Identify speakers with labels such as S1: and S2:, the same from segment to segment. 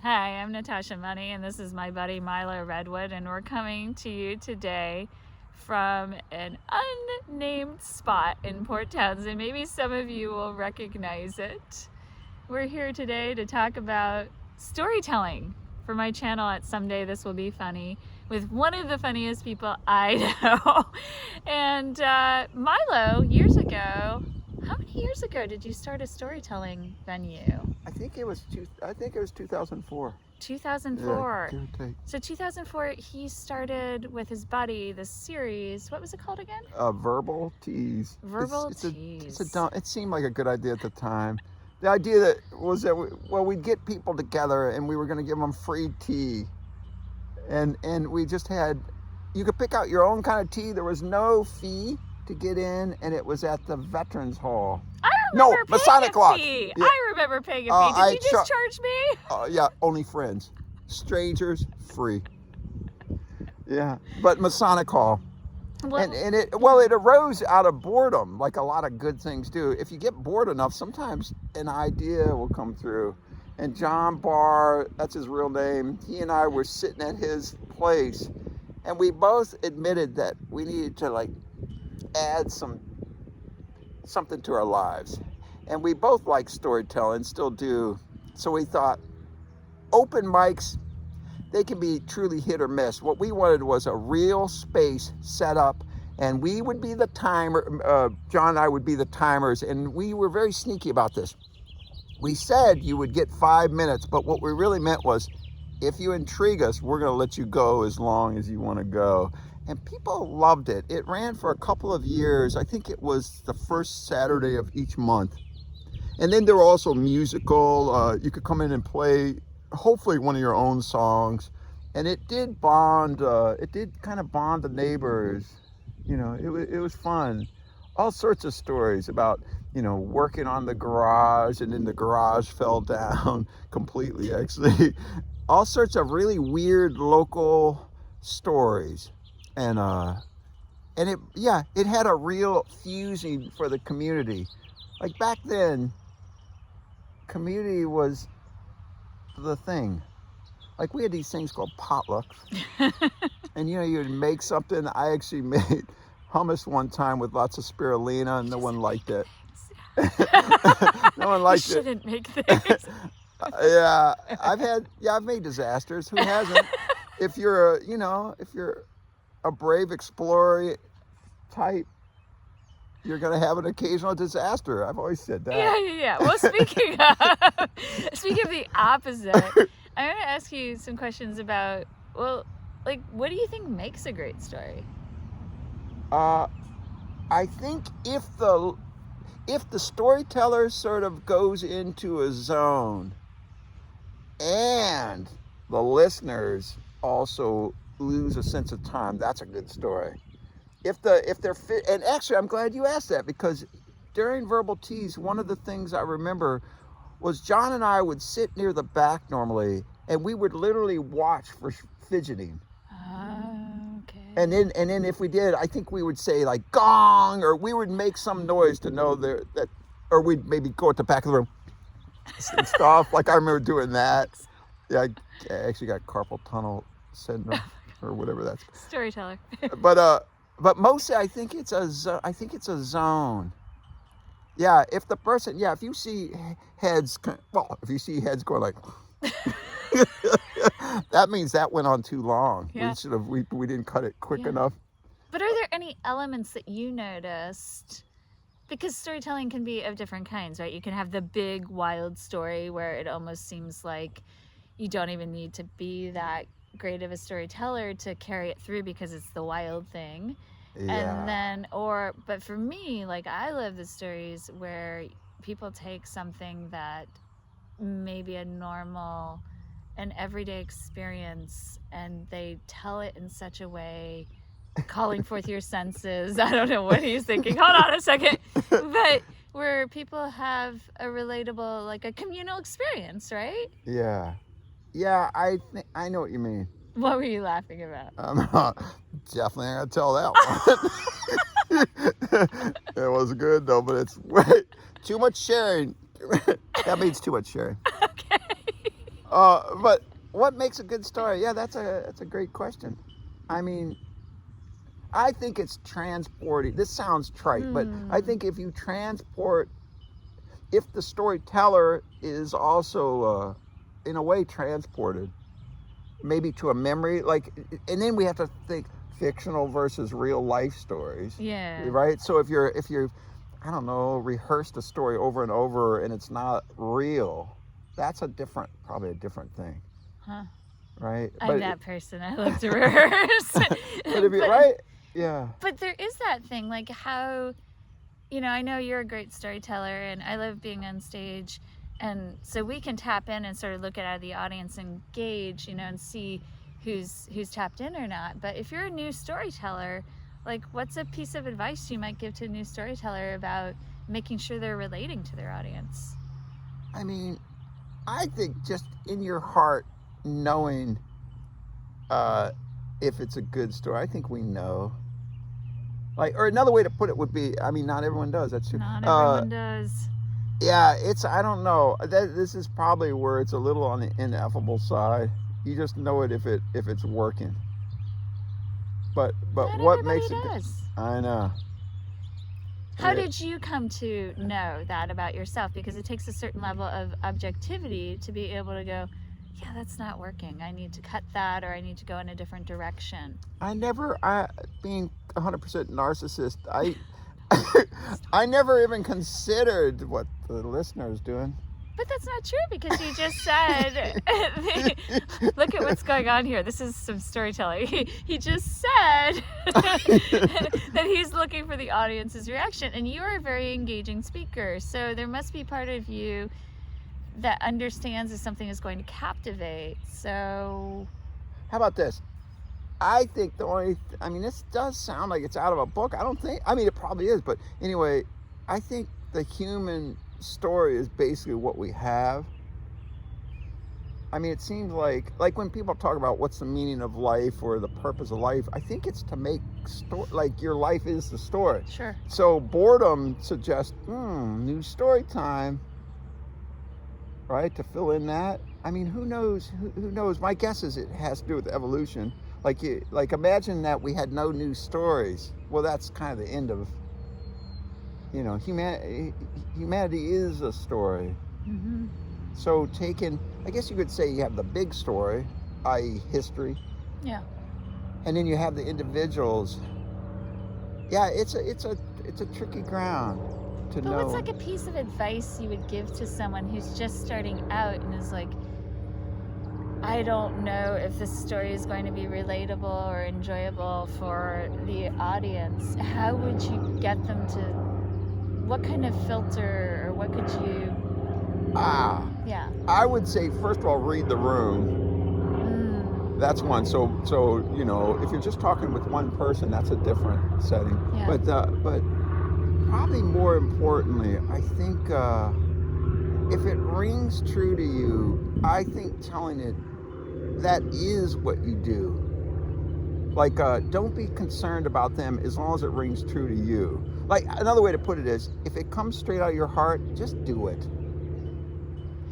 S1: Hi, I'm Natasha Money, and this is my buddy Milo Redwood, and we're coming to you today from an unnamed spot in Port Townsend. Maybe some of you will recognize it. We're here today to talk about storytelling for my channel at Someday This Will Be Funny with one of the funniest people I know. And Milo, years ago, how many years ago did you start a storytelling venue?
S2: I think it was 2004.
S1: 2004.
S2: Yeah, give or take.
S1: So 2004, he started with his buddy this series. What was it called again?
S2: Verbal Tease.
S1: Verbal Tease.
S2: It seemed like a good idea at the time. The idea was that we'd get people together and we were going to give them free tea, and we just had, you could pick out your own kind of tea. There was no fee to get in, and it was at the Veterans Hall.
S1: I remember paying
S2: Masonic
S1: a
S2: Lodge.
S1: fee.
S2: Yeah.
S1: I remember paying a fee. Did you just charge me?
S2: Yeah, only friends. Strangers, free. Yeah, but Masonic Hall.
S1: Well,
S2: And it arose out of boredom, like a lot of good things do. If you get bored enough, sometimes an idea will come through. And John Barr, that's his real name, he and I were sitting at his place, and we both admitted that we needed to add something to our lives. And we both like storytelling, still do. So we thought, open mics, they can be truly hit or miss. What we wanted was a real space set up, and we would be the timer. John and I would be the timers, and we were very sneaky about this. We said you would get 5 minutes, but what we really meant was, if you intrigue us, we're going to let you go as long as you want to go. And people loved it. It ran for a couple of years. I think it was the first Saturday of each month. And then there were also musical. You could come in and play, hopefully, one of your own songs. And it did bond. It did kind of bond the neighbors. You know, it was fun. All sorts of stories about, working on the garage, and then the garage fell down completely, actually. All sorts of really weird local stories. And it had a real fusing for the community. Like back then, community was the thing. Like we had these things called potlucks. And you'd make something. I actually made hummus one time with lots of spirulina, and no one liked it. No one liked it.
S1: You shouldn't make things.
S2: Yeah, I've made disasters. Who hasn't? If you're a brave explorer type, you're going to have an occasional disaster. I've always said that.
S1: Yeah. Well, speaking of the opposite, I'm going to ask you some questions about, what do you think makes a great story?
S2: I think if the storyteller sort of goes into a zone, and the listeners also lose a sense of time, that's a good story. If they're fit, and actually I'm glad you asked that, because during Verbal Tease, one of the things I remember was John and I would sit near the back normally, and we would literally watch for fidgeting.
S1: Okay.
S2: And then if we did, I think we would say like gong, or we would make some noise to know that, or we'd maybe go at the back of the room and stuff. Like I remember doing that. Yeah, I actually got carpal tunnel syndrome or whatever that's.
S1: Storyteller.
S2: But mostly I think it's a zone. Yeah, if you see heads going like, that means that went on too long.
S1: Yeah.
S2: We didn't cut it quick enough.
S1: But are there any elements that you noticed? Because storytelling can be of different kinds, right? You can have the big wild story where it almost seems like you don't even need to be that great of a storyteller to carry it through because it's the wild thing.
S2: Yeah.
S1: And then, but for me, I love the stories where people take something that may be an everyday experience, and they tell it in such a way, calling forth your senses. I don't know what he's thinking. Hold on a second. But where people have a relatable, a communal experience, right?
S2: Yeah. I know what you mean.
S1: What were you laughing about?
S2: I'm definitely not gonna tell that one. It was good though, but it's too much sharing. That means too much sharing.
S1: Okay.
S2: But what makes a good story? Yeah, that's a great question. I mean, I think it's transporting. This sounds trite, but I think if you transport, if the storyteller is also, in a way, transported, maybe to a memory, like, and then we have to think fictional versus real life stories.
S1: Yeah.
S2: Right. So if you're, I don't know, rehearsed a story over and over and it's not real, that's probably a different thing.
S1: Huh.
S2: Right.
S1: I'm that person. I love to rehearse.
S2: But if you're right. Yeah.
S1: But there is that thing, like how, I know you're a great storyteller and I love being on stage. And so we can tap in and sort of look at the audience and gauge, and see who's tapped in or not. But if you're a new storyteller, like what's a piece of advice you might give to a new storyteller about making sure they're relating to their audience?
S2: I mean, I think just in your heart, knowing if it's a good story, I think we know. Like, or another way to put it would be, I mean, not everyone does. That's true.
S1: Not everyone does.
S2: Yeah, I don't know. This is probably where it's a little on the ineffable side. You just know it if it's working. But
S1: not
S2: what makes it?
S1: Does.
S2: I know.
S1: How did you come to know that about yourself? Because it takes a certain level of objectivity to be able to go, yeah, that's not working. I need to cut that, or I need to go in a different direction.
S2: Being 100% narcissist, I never even considered what the listener's doing.
S1: But that's not true, because you just said, look at what's going on here. This is some storytelling. He just said that he's looking for the audience's reaction, and you are a very engaging speaker. So there must be part of you that understands if something is going to captivate. So
S2: how about this? I think this does sound like it's out of a book. It probably is, but anyway, I think the human story is basically what we have. I mean, it seems like when people talk about what's the meaning of life or the purpose of life, I think it's to make like your life is the story.
S1: Sure.
S2: So boredom suggests, new story time, right? To fill in that. I mean, who knows? Who knows? My guess is it has to do with evolution. Like imagine that we had no new stories. Well, that's kind of the end of, humanity is a story.
S1: Mm-hmm.
S2: So I guess you could say you have the big story, i.e. history.
S1: Yeah.
S2: And then you have the individuals. Yeah, it's a tricky ground to know.
S1: But what's like a piece of advice you would give to someone who's just starting out and is like, I don't know if this story is going to be relatable or enjoyable for the audience. How would you get them to, what kind of filter, or what could you? Yeah.
S2: I would say, first of all, read the room. That's one. So if you're just talking with one person, that's a different setting.
S1: Yeah.
S2: But probably more importantly, I think if it rings true to you, I think telling it, that is what you do. Like, don't be concerned about them as long as it rings true to you. Like, another way to put it is, if it comes straight out of your heart, just do it.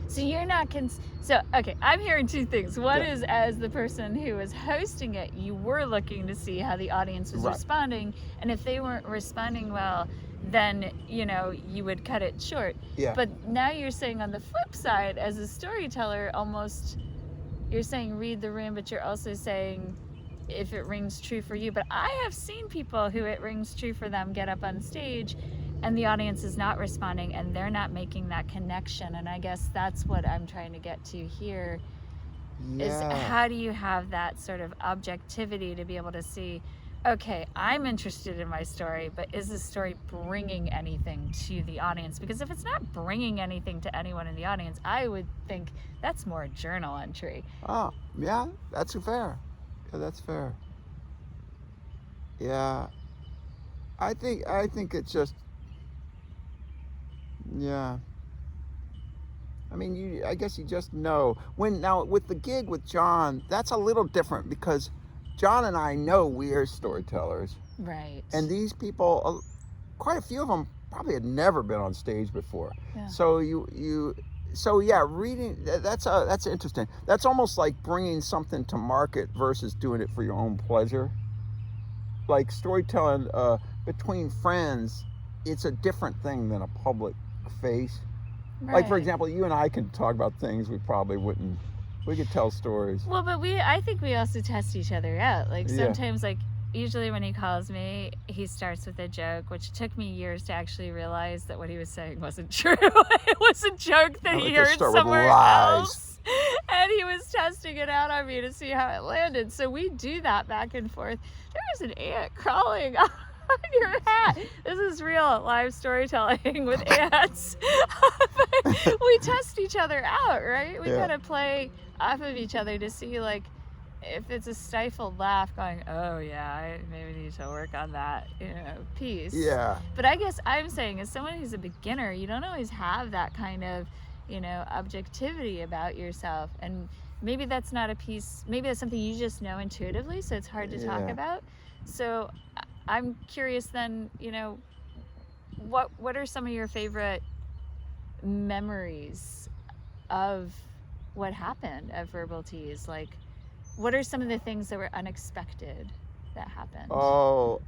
S1: So you're not okay, I'm hearing two things. One is, as the person who was hosting it, you were looking to see how the audience was responding, and if they weren't responding well, then you would cut it short.
S2: Yeah.
S1: But now you're saying on the flip side, as a storyteller, almost you're saying read the room, but you're also saying if it rings true for you. But I have seen people who it rings true for them get up on stage and the audience is not responding and they're not making that connection. And I guess that's what I'm trying to get to here. Is how do you have that sort of objectivity to be able to see, okay, I'm interested in my story, but is this story bringing anything to the audience? Because if it's not bringing anything to anyone in the audience, I would think that's more a journal entry.
S2: Oh, yeah, that's fair. Yeah, that's fair. Yeah, I think it's just, yeah. I mean, I guess you just know. Now with the gig with John, that's a little different because John and I know we are storytellers.
S1: Right.
S2: And these people, quite a few of them probably had never been on stage before.
S1: Yeah.
S2: So you so yeah, reading, that's interesting. That's almost like bringing something to market versus doing it for your own pleasure. Like storytelling between friends, it's a different thing than a public face. Like for
S1: Right.
S2: example, you and I can talk about things we probably wouldn't. We could tell stories.
S1: Well, but I think we also test each other out. Like
S2: Yeah.
S1: sometimes, like usually when he calls me, he starts with a joke, which took me years to actually realize that what he was saying wasn't true. It was a joke that
S2: I
S1: he
S2: like to
S1: heard
S2: start with
S1: somewhere
S2: lies.
S1: else, and he was testing it out on me to see how it landed. So we do that back and forth. There was an ant crawling on your hat. This is real live storytelling with ants. But we test each other out, right? We
S2: Yeah.
S1: kind of play off of each other to see, like, if it's a stifled laugh going, oh yeah, I maybe need to work on that, piece.
S2: Yeah.
S1: But I guess I'm saying, as someone who's a beginner, you don't always have that kind of, objectivity about yourself. And maybe that's not a piece, maybe that's something you just know intuitively, so it's hard to talk
S2: Yeah.
S1: about. So I'm curious then, what are some of your favorite memories of what happened at Verbal Tease? Like, what are some of the things that were unexpected that happened?
S2: Oh,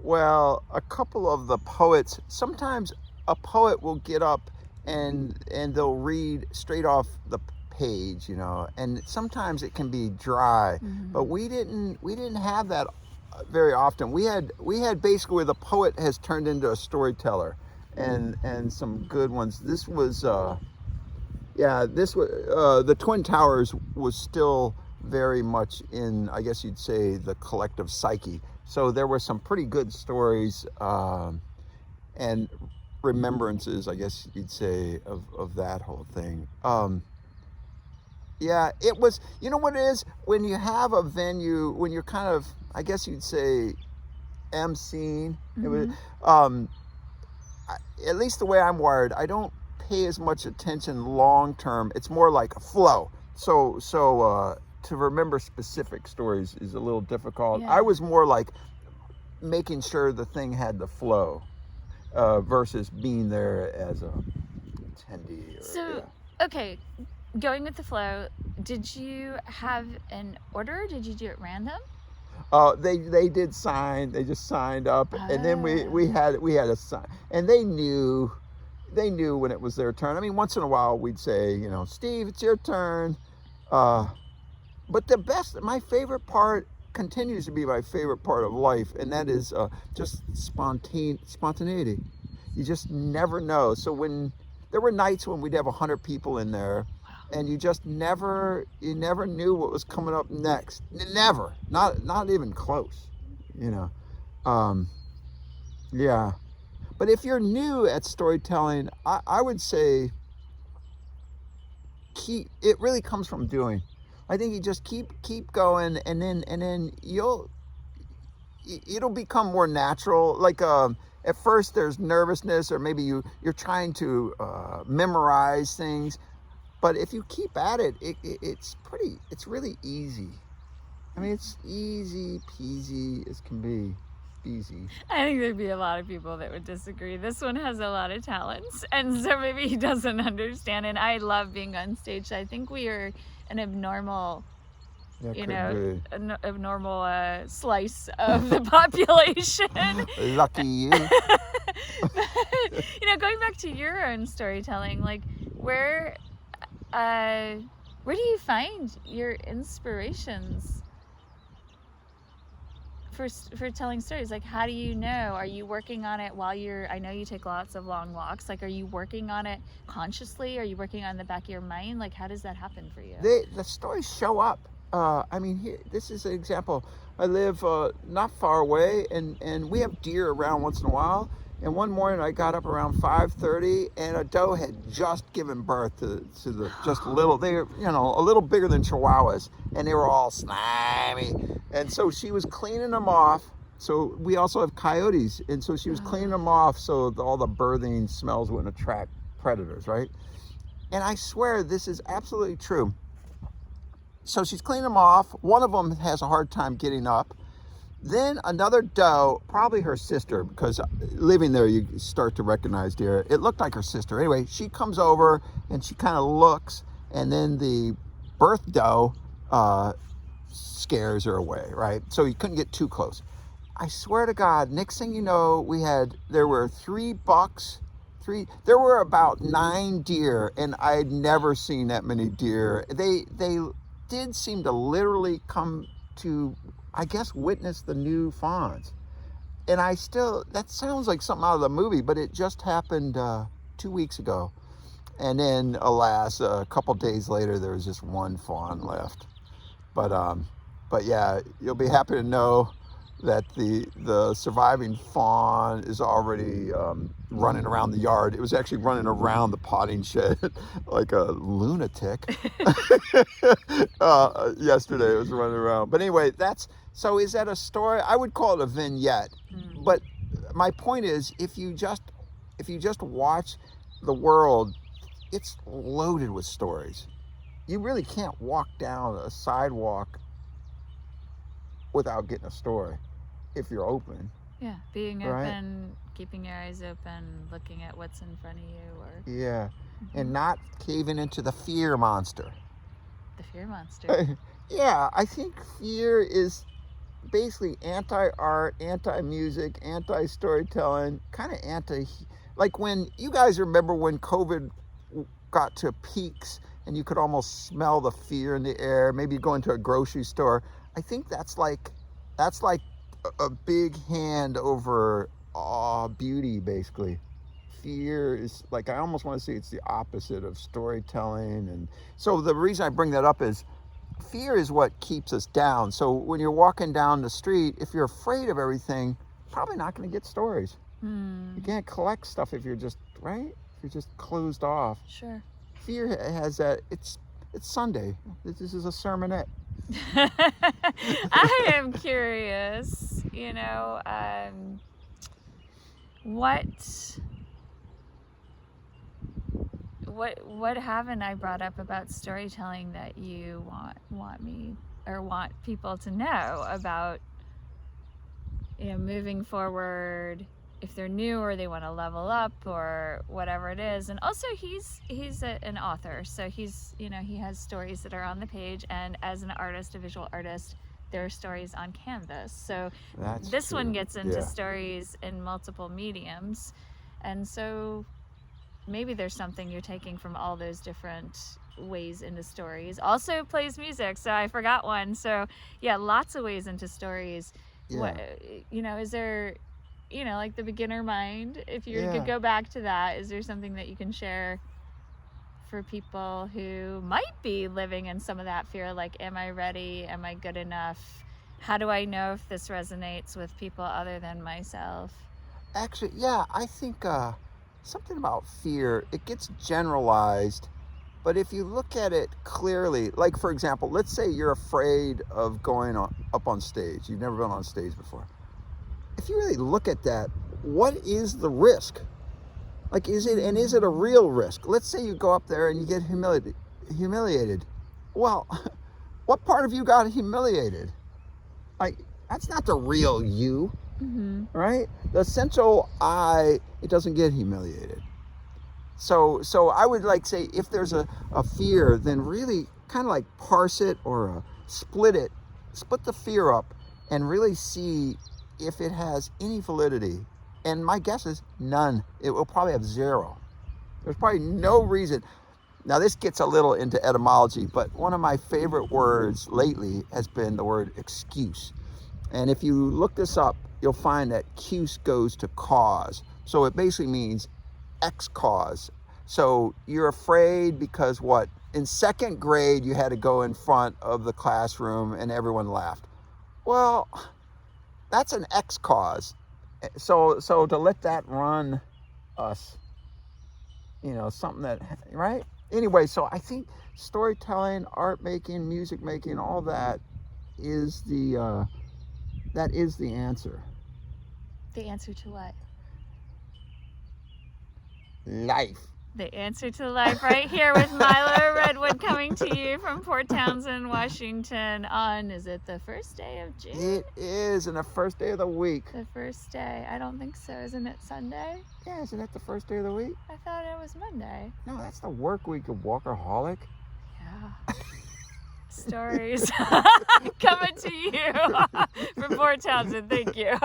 S2: well, a couple of the poets. Sometimes a poet will get up and they'll read straight off the page, and sometimes it can be dry.
S1: Mhm.
S2: But we didn't have that very often. We had basically where the poet has turned into a storyteller, and some good ones. This was the Twin Towers was still very much in, I guess you'd say, the collective psyche. So there were some pretty good stories and remembrances, I guess you'd say, of that whole thing. Yeah, it was, what it is, when you have a venue, when you're kind of, I guess you'd say, emceeing, it was, at least the way I'm wired, I don't pay as much attention long term. It's more like a flow. So to remember specific stories is a little difficult.
S1: Yeah.
S2: I was more like making sure the thing had the flow versus being there as a attendee.
S1: So, okay, going with the flow, did you have an order? Did you do it random?
S2: They did sign. They just signed up, and then we had a sign, and they knew when it was their turn. I mean, once in a while we'd say, Steve, it's your turn. But my favorite part continues to be my favorite part of life, and that is just spontaneity. You just never know. So when there were nights when we'd have 100 people in there, and you just never knew what was coming up next. Never, not even close, Yeah, but if you're new at storytelling, I would say it really comes from doing. I think you just keep going, and then it'll become more natural. Like at first there's nervousness, or maybe you're trying to memorize things. But if you keep at it, it's really easy. I mean, it's easy peasy as can be. Easy.
S1: I think there'd be a lot of people that would disagree. This one has a lot of talents, and so maybe he doesn't understand. And I love being on stage. I think we are an abnormal, an abnormal slice of the population.
S2: Lucky you.
S1: But, going back to your own storytelling, like where do you find your inspirations for telling stories? Like, how do you know? Are you working on it while I know you take lots of long walks. Like, are you working on it consciously? Are you working on the back of your mind? Like, how does that happen for you?
S2: The stories show up. I mean, this is an example. I live not far away, and we have deer around once in a while. And one morning I got up around 5:30, and a doe had just given birth to just little. They were, a little bigger than chihuahuas, and they were all slimy. And so she was cleaning them off. So we also have coyotes, and so she was cleaning them off so all the birthing smells wouldn't attract predators, right? And I swear this is absolutely true. So she's cleaning them off. One of them has a hard time getting up. Then another doe, probably her sister, because living there you start to recognize deer. It looked like her sister. Anyway, she comes over and she kind of looks, and then the birth doe scares her away, right? So you couldn't get too close. I swear to God, next thing you know, there were 3 bucks, there were about 9 deer, and I had never seen that many deer. They did seem to literally come to, I guess, witness the new fawns. And that sounds like something out of the movie, but it just happened 2 weeks ago. And then, alas, a couple days later, there was just 1 fawn left. But yeah, you'll be happy to know that the surviving fawn is already running around the yard. It was actually running around the potting shed like a lunatic. Yesterday it was running around. But anyway, so is that a story? I would call it a vignette. But my point is, if you just watch the world, it's loaded with stories. You really can't walk down a sidewalk without getting a story if you're open.
S1: Yeah, being
S2: right?
S1: open, keeping your eyes open, looking at what's in front of you, or
S2: Yeah, and not caving into the fear monster.
S1: the fear monster.
S2: Yeah, I think fear is basically anti-art, anti-music, anti-storytelling, kind of like when you guys remember when COVID got to peaks and you could almost smell the fear in the air. Maybe you go into a grocery store. I think that's like a big hand over beauty, basically. Fear is like, I almost want to say it's the opposite of storytelling. And so the reason I bring that up is fear is what keeps us down. So when you're walking down the street, if you're afraid of everything, probably not going to get stories. You can't collect stuff if you're just, right? If you're just closed off.
S1: Sure.
S2: Fear has that, it's Sunday. This is a sermonette.
S1: I am curious, what haven't I brought up about storytelling that you want people to know about, moving forward, if they're new or they want to level up or whatever it is. And also he's an author, so he has stories that are on the page, and as an artist, a visual artist, there are stories on canvas. So this one gets into stories in multiple mediums, and so maybe there's something you're taking from all those different ways into stories. Also plays music, so I forgot one. So yeah, lots of ways into stories. What is there, like the beginner mind, if you could go back to that, is there something that you can share for people who might be living in some of that fear? Like, am I ready? Am I good enough? How do I know if this resonates with people other than myself?
S2: Actually, yeah, I think something about fear, it gets generalized, but if you look at it clearly, like for example, let's say you're afraid of going up on stage. You've never been on stage before. If you really look at that, what is the risk? Like, is it a real risk? Let's say you go up there and you get humiliated. Well, what part of you got humiliated? Like, that's not the real you, right? The central I, it doesn't get humiliated. So I would like say, if there's a fear, then really kind of like parse it or split the fear up and really see if it has any validity. And my guess is none. It will probably have 0. There's probably no reason. Now this gets a little into etymology, but one of my favorite words lately has been the word excuse. And if you look this up, you'll find that cuse goes to cause. So it basically means X cause. So you're afraid because what? In 2nd grade, you had to go in front of the classroom and everyone laughed. Well, that's an X cause. So to let that run us, something that, right? Anyway, so I think storytelling, art making, music making, all that is the answer.
S1: The answer to what?
S2: Life.
S1: The answer to life, right here with Milo Redwood coming coming to you from Port Townsend, Washington on, is it the first day of June?
S2: It is, and the first day of the week.
S1: The first day. I don't think so. Isn't it Sunday?
S2: Yeah, isn't that the first day of the week?
S1: I thought it was Monday.
S2: No, that's the work week of Walkerholic.
S1: Yeah. Stories coming to you from Port Townsend. Thank you.